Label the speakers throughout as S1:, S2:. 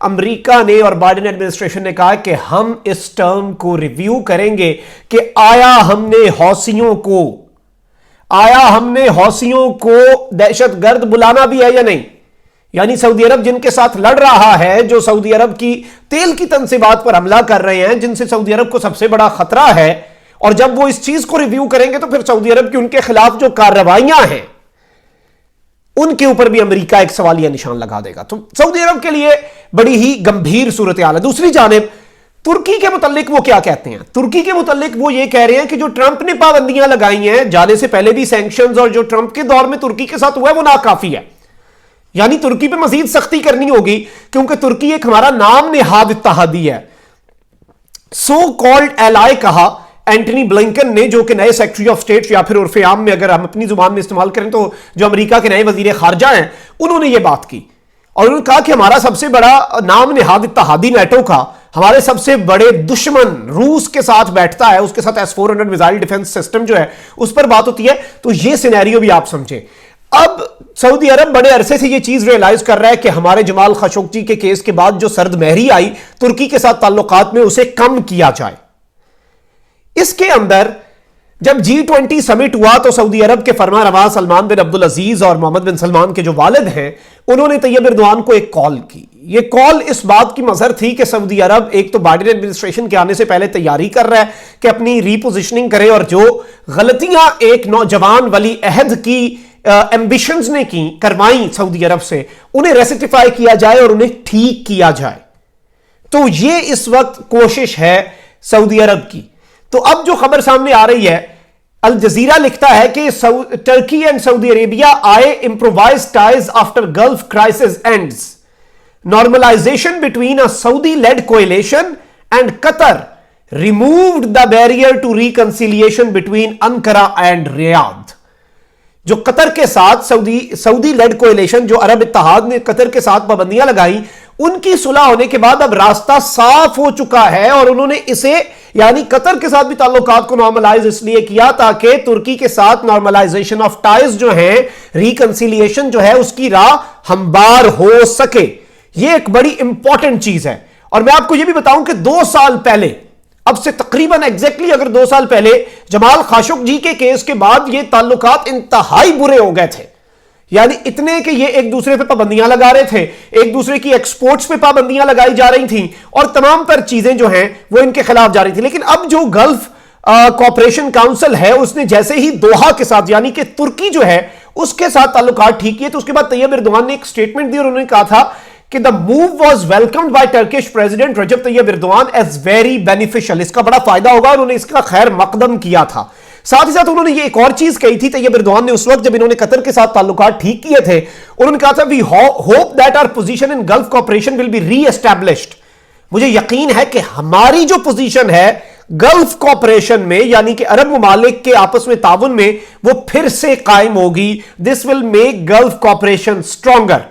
S1: امریکہ نے اور Biden administration نے کہا کہ ہم اس ٹرم کو ریویو کریں گے کہ آیا ہم نے حوثیوں کو دہشت گرد بلانا بھی ہے یا نہیں. یعنی سعودی عرب جن کے ساتھ لڑ رہا ہے, جو سعودی عرب کی تیل کی تنصیبات پر حملہ کر رہے ہیں, جن سے سعودی عرب کو سب سے بڑا خطرہ ہے, اور جب وہ اس چیز کو ریویو کریں گے تو پھر سعودی عرب کی ان کے خلاف جو کارروائیاں ہیں ان کے اوپر بھی امریکہ ایک سوالیہ نشان لگا دے گا. تو سعودی عرب کے لیے بڑی ہی گمبھیر صورتحال ہے. دوسری جانب ترکی کے متعلق وہ کیا کہتے ہیں؟ ترکی کے متعلق وہ یہ کہہ رہے ہیں کہ جو ٹرمپ نے پابندیاں لگائی ہیں جانے سے پہلے بھی سینکشنز, اور جو ٹرمپ کے دور میں ترکی کے ساتھ ہوا ہے وہ ناکافی ہے. یعنی ترکی پہ مزید سختی کرنی ہوگی کیونکہ ترکی ایک ہمارا نام نہاد اتحادی ہے. سو کالڈ ایلائی کہا اینٹنی بلنکن نے, جو کہ نئے سیکرٹری آف اسٹیٹ یا پھر عرف عام میں اگر ہم اپنی زبان میں استعمال کریں تو جو امریکہ کے نئے وزیر خارجہ ہیں, انہوں نے یہ بات کی اور انہوں نے کہا کہ ہمارا سب سے بڑا نام نہاد اتحادی نیٹو کا ہمارے سب سے بڑے دشمن روس کے ساتھ بیٹھتا ہے, اس کے ساتھ S-400 میزائل ڈیفنس سسٹم جو ہے اس پر بات ہوتی ہے. تو یہ سینیریو بھی آپ سمجھیں. اب سعودی عرب بڑے عرصے سے یہ چیز ریئلائز کر رہا ہے کہ ہمارے جمال خاشقجی کے کیس کے بعد جو سرد مہری آئی ترکی کے ساتھ تعلقات میں, اسے کم کیا جائے. اس کے اندر جب G20 سمٹ ہوا تو سعودی عرب کے فرما رواں سلمان بن عبدالعزیز اور محمد بن سلمان کے جو والد ہیں, انہوں نے طیب اردوان کو ایک کال کی. یہ کال اس بات کی مظہر تھی کہ سعودی عرب ایک تو بائیڈن ایڈمنسٹریشن کے آنے سے پہلے تیاری کر رہا ہے کہ اپنی ری پوزیشننگ کرے, اور جو غلطیاں ایک نوجوان ولی عہد کی ایمبیشنز نے کروائیں سعودی عرب سے, انہیں ریسٹیفائی کیا جائے اور انہیں ٹھیک کیا جائے. تو یہ اس وقت کوشش ہے سعودی عرب کی. تو اب جو خبر سامنے آ رہی ہے, الجزیرہ لکھتا ہے کہ ٹرکی اینڈ سعودی عربیہ آئے improvise ties after Gulf crisis ends, normalization between a Saudi led coalition and Qatar removed the barrier to reconciliation between Ankara and Riyadh. جو قطر کے ساتھ سعودی لیڈ کوئلیشن, جو عرب اتحاد نے قطر کے ساتھ پابندیاں لگائیں, ان کی صلح ہونے کے بعد اب راستہ صاف ہو چکا ہے, اور انہوں نے اسے یعنی قطر کے ساتھ بھی تعلقات کو نارملائز اس لیے کیا تاکہ ترکی کے ساتھ نارملائزیشن آف ٹائز جو ہیں, ریکنسیلیشن جو ہے اس کی راہ ہموار ہو سکے. یہ ایک بڑی امپورٹنٹ چیز ہے. اور میں آپ کو یہ بھی بتاؤں کہ 2 سال پہلے, اب سے تقریباً ایگزیکٹلی اگر 2 سال پہلے جمال خاشقجی کے کیس کے بعد یہ تعلقات انتہائی برے ہو گئے تھے. یعنی اتنے کہ یہ ایک دوسرے پہ پابندیاں لگا رہے تھے, ایک دوسرے کی ایکسپورٹس پہ پابندیاں لگائی جا رہی تھیں, اور تمام تر چیزیں جو ہیں وہ ان کے خلاف جا رہی تھی. لیکن اب جو گلف کوآپریشن کاؤنسل ہے, اس نے جیسے ہی دوحہ کے ساتھ یعنی کہ ترکی جو ہے اس کے ساتھ تعلقات ٹھیک کیے, تو اس کے بعد طیب اردوان نے ایک سٹیٹمنٹ دی اور انہوں نے کہا تھا کہ the move was welcomed by Turkish President Recep Tayyip Erdogan as very beneficial. اس کا بڑا فائدہ ہوگا, انہوں نے اس کا خیر مقدم کیا تھا. ساتھ ہی ساتھ انہوں نے یہ ایک اور چیز کہی تھی طیب اردوان نے اس وقت جب انہوں نے قطر کے ساتھ تعلقات ٹھیک کیے تھے, انہوں نے کہا تھا we hope that our position in Gulf cooperation will be re-established. مجھے یقین ہے کہ ہماری جو پوزیشن ہے گلف کوآپریشن میں یعنی کہ عرب ممالک کے آپس میں تعاون میں, وہ پھر سے قائم ہوگی. This will make Gulf cooperation stronger.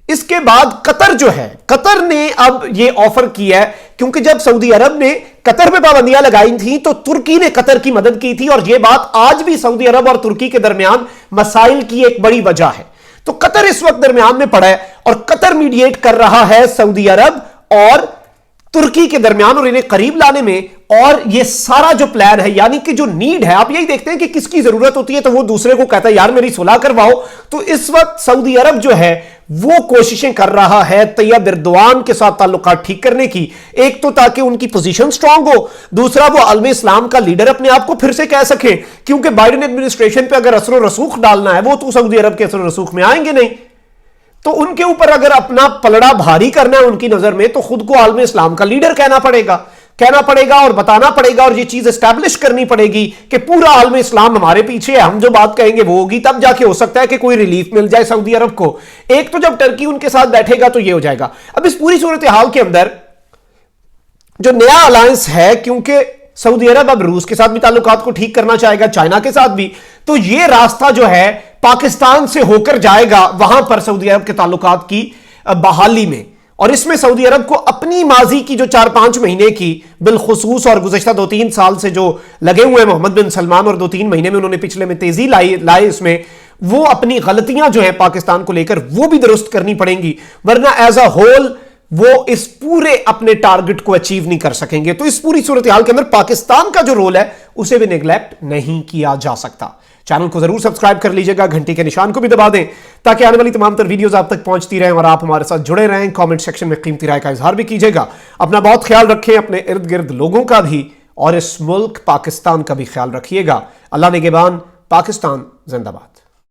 S1: اس کے بعد قطر جو ہے, قطر نے اب یہ آفر کیا ہے, کیونکہ جب سعودی عرب نے قطر پہ پابندیاں لگائی تھیں تو ترکی نے قطر کی مدد کی تھی, اور یہ بات آج بھی سعودی عرب اور ترکی کے درمیان مسائل کی ایک بڑی وجہ ہے. تو قطر اس وقت درمیان میں پڑا ہے, اور قطر میڈیٹ کر رہا ہے سعودی عرب اور ترکی کے درمیان, اور انہیں قریب لانے میں. اور یہ سارا جو پلان ہے یعنی کہ جو نیڈ ہے, آپ یہی دیکھتے ہیں کہ کس کی ضرورت ہوتی ہے تو وہ دوسرے کو کہتا ہے یار میری صلح کرواؤ. تو اس وقت سعودی عرب جو ہے وہ کوششیں کر رہا ہے طیب اردوان کے ساتھ تعلقات ٹھیک کرنے کی, ایک تو تاکہ ان کی پوزیشن سٹرونگ ہو, دوسرا وہ عالم اسلام کا لیڈر اپنے آپ کو پھر سے کہہ سکے, کیونکہ بائیڈن ایڈمنسٹریشن پہ اگر اثر و رسوخ ڈالنا ہے وہ تو سعودی عرب کے اثر و رسوخ میں آئیں گے نہیں, تو ان کے اوپر اگر اپنا پلڑا بھاری کرنا ہے ان کی نظر میں تو خود کو عالم اسلام کا لیڈر کہنا پڑے گا اور بتانا پڑے گا, اور یہ چیز اسٹیبلش کرنی پڑے گی کہ پورا عالم اسلام ہمارے پیچھے ہے, ہم جو بات کہیں گے وہ ہوگی, تب جا کے ہو سکتا ہے کہ کوئی ریلیف مل جائے سعودی عرب کو. ایک تو جب ٹرکی ان کے ساتھ بیٹھے گا تو یہ ہو جائے گا. اب اس پوری صورتحال کے اندر جو نیا الائنس ہے, کیونکہ سعودی عرب اب روس کے ساتھ بھی تعلقات کو ٹھیک کرنا چاہے گا, چائنا کے ساتھ بھی, تو یہ راستہ جو ہے پاکستان سے ہو کر جائے گا وہاں پر سعودی عرب کے تعلقات کی بحالی میں. اور اس میں سعودی عرب کو اپنی ماضی کی جو 4-5 مہینے کی بالخصوص اور گزشتہ 2-3 سال سے جو لگے ہوئے ہیں محمد بن سلمان, اور 2-3 مہینے میں انہوں نے پچھلے میں تیزی لائے اس میں, وہ اپنی غلطیاں جو ہیں پاکستان کو لے کر وہ بھی درست کرنی پڑیں گی, ورنہ ایز اے ہول وہ اس پورے اپنے ٹارگٹ کو اچیو نہیں کر سکیں گے. تو اس پوری صورتحال کے اندر پاکستان کا جو رول ہے اسے بھی نیگلیکٹ نہیں کیا جا سکتا. چینل کو ضرور سبسکرائب کر لیجئے گا, گھنٹی کے نشان کو بھی دبا دیں تاکہ آنے والی تمام تر ویڈیوز آپ تک پہنچتی رہیں اور آپ ہمارے ساتھ جڑے رہیں. کامنٹ سیکشن میں قیمتی رائے کا اظہار بھی کیجئے گا. اپنا بہت خیال رکھیں, اپنے ارد گرد لوگوں کا بھی اور اس ملک پاکستان کا بھی خیال رکھیے گا. اللہ نگہبان. پاکستان زندہ باد.